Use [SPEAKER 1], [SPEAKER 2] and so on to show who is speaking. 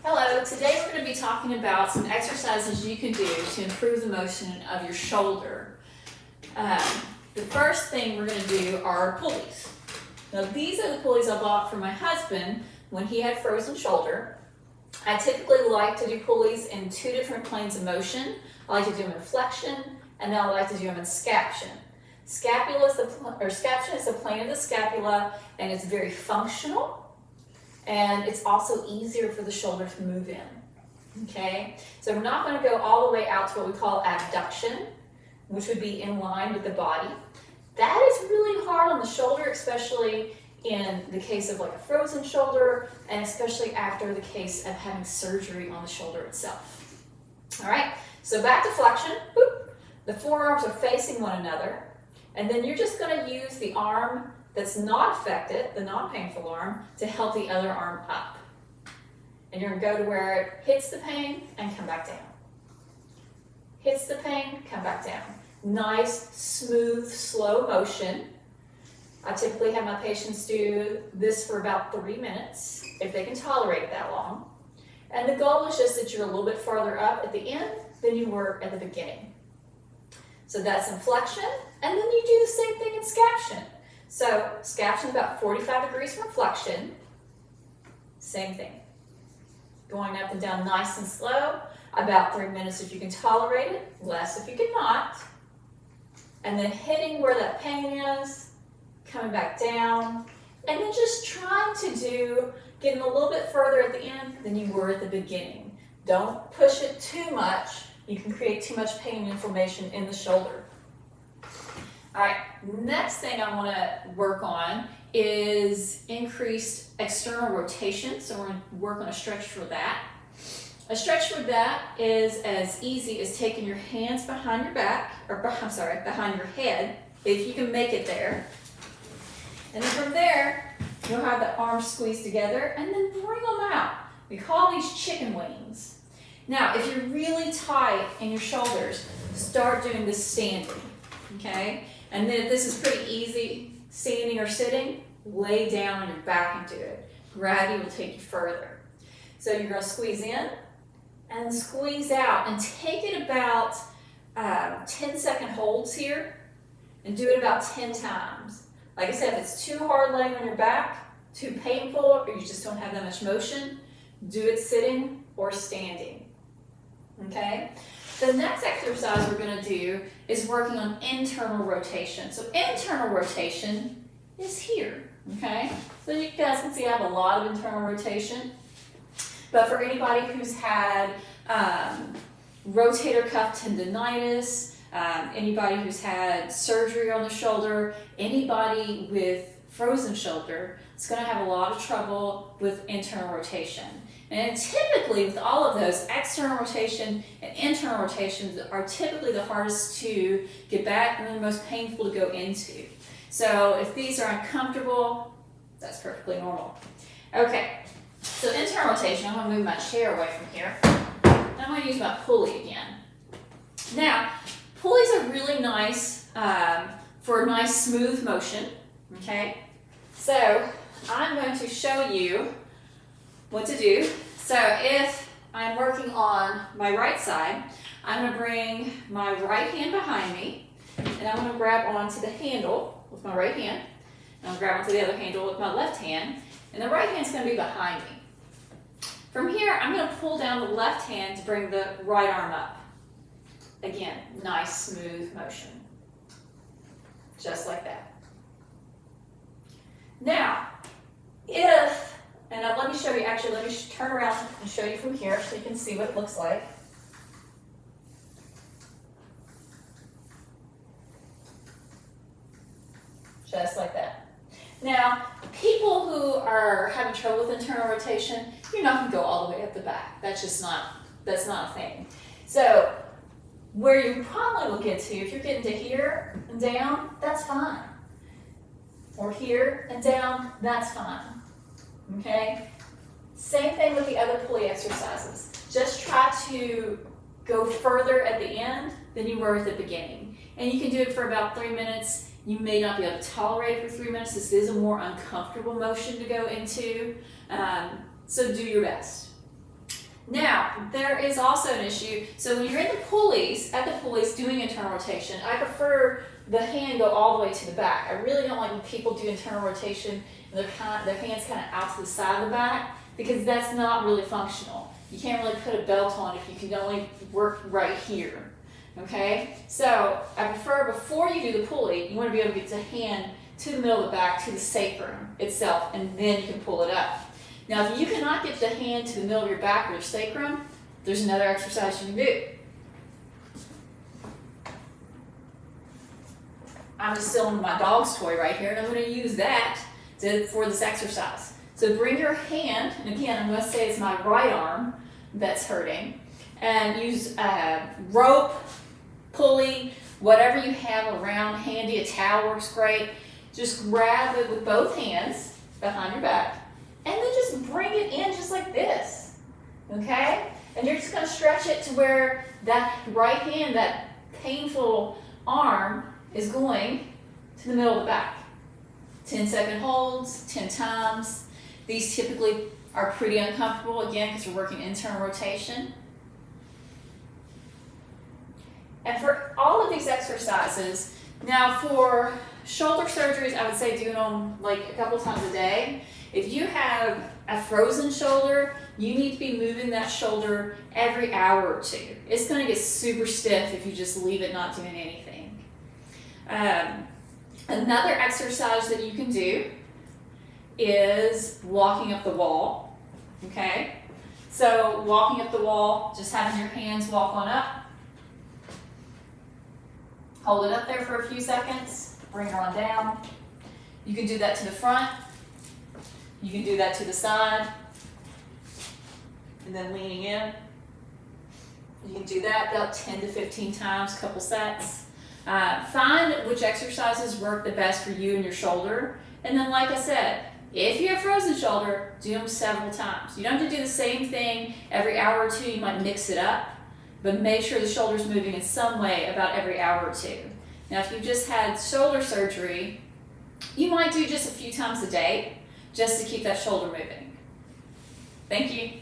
[SPEAKER 1] Hello, today we're going to be talking about some exercises you can do to improve the motion of your shoulder. The first thing we're going to do are pulleys. Now these are the pulleys I bought for my husband when he had frozen shoulder. I typically like to do pulleys in two different planes of motion. I like to do them in flexion, and then I like to do them in scaption. Scapula is scaption is the plane of the scapula, and it's very functional. And it's also easier for the shoulder to move in, okay? So we're not going to go all the way out to what we call abduction, which would be in line with the body. That is really hard on the shoulder, especially in the case of like a frozen shoulder, and especially after the case of having surgery on the shoulder itself. All right, so back to flexion. Boop. The forearms are facing one another, and then you're just going to use the arm that's not affected, the non-painful arm, to help the other arm up. And you're going to go to where it hits the pain and come back down. Hits the pain, come back down. Nice, smooth, slow motion. I typically have my patients do this for about 3 minutes, if they can tolerate it that long. And the goal is just that you're a little bit farther up at the end than you were at the beginning. So that's in flexion, and then you do the same thing in scaption. So scaption about 45 degrees from flexion, same thing. Going up and down nice and slow, about 3 minutes if you can tolerate it, less if you cannot. And then hitting where that pain is, coming back down, and then just trying to getting a little bit further at the end than you were at the beginning. Don't push it too much. You can create too much pain and inflammation in the shoulder. All right, next thing I want to work on is increased external rotation. So we're going to work on a stretch for that. A stretch for that is as easy as taking your hands behind your back, behind your head, if you can make it there. And then from there, you'll have the arms squeezed together and then bring them out. We call these chicken wings. Now, if you're really tight in your shoulders, start doing this standing, okay? And then if this is pretty easy, standing or sitting, lay down on your back and do it. Gravity will take you further. So you're going to squeeze in and squeeze out and take it about 10-second holds here and do it about 10 times. Like I said, if it's too hard laying on your back, too painful, or you just don't have that much motion, do it sitting or standing, okay? The next exercise we're going to do is working on internal rotation. So internal rotation is here, okay? So you guys can see I have a lot of internal rotation. But for anybody who's had rotator cuff tendonitis, anybody who's had surgery on the shoulder, anybody with frozen shoulder, is going to have a lot of trouble with internal rotation. And typically with all of those, external rotation and internal rotations are typically the hardest to get back and the most painful to go into. So if these are uncomfortable, that's perfectly normal. Okay, so internal rotation, I'm going to move my chair away from here. And I'm going to use my pulley again. Now, pulleys are really nice for a nice smooth motion, okay? So I'm going to show you what to do. So if I'm working on my right side, I'm going to bring my right hand behind me, and I'm going to grab onto the handle with my right hand, and I'll grab onto the other handle with my left hand, and the right hand's going to be behind me. From here, I'm going to pull down the left hand to bring the right arm up. Again, nice smooth motion. Just like that. Now, let me show you, actually, let me turn around and show you from here so you can see what it looks like. Just like that. Now, people who are having trouble with internal rotation, you're not going to go all the way up the back. That's not a thing. So, where you probably will get to, if you're getting to here and down, that's fine. Or here and down, that's fine. Okay? Same thing with the other pulley exercises. Just try to go further at the end than you were at the beginning. And you can do it for about 3 minutes. You may not be able to tolerate it for 3 minutes. This is a more uncomfortable motion to go into. So do your best. Now, there is also an issue. So when you're in the pulleys, at the pulleys doing internal rotation, I prefer the hand go all the way to the back. I really don't like when people do internal rotation and their hands kind of out to the side of the back, because that's not really functional. You can't really put a belt on if you can only work right here. Okay? So I prefer before you do the pulley, you want to be able to get the hand to the middle of the back, to the sacrum itself, and then you can pull it up. Now, if you cannot get the hand to the middle of your back or your sacrum, there's another exercise you can do. I'm just still on my dog's toy right here, and I'm going to use that for this exercise. So bring your hand, and again, I'm going to say it's my right arm that's hurting, and use rope, pulley, whatever you have around handy. A towel works great. Just grab it with both hands behind your back, and then just bring it in just like this, okay? And you're just going to stretch it to where that right hand, that painful arm, is going to the middle of the back. 10-second holds, 10 times. These typically are pretty uncomfortable, again, because we're working internal rotation. And for all of these exercises, now for shoulder surgeries, I would say do them like a couple times a day. If you have a frozen shoulder, you need to be moving that shoulder every hour or two. It's going to get super stiff if you just leave it not doing anything. Another exercise that you can do is walking up the wall. Okay? So walking up the wall, just having your hands walk on up. Hold it up there for a few seconds. Bring it on down. You can do that to the front. You can do that to the side. And then leaning in. You can do that about 10 to 15 times, couple sets. Find which exercises work the best for you and your shoulder. And then, like I said, if you have frozen shoulder, do them several times. You don't have to do the same thing every hour or two. You might mix it up, but make sure the shoulder's moving in some way about every hour or two. Now, if you just had shoulder surgery, you might do just a few times a day just to keep that shoulder moving. Thank you.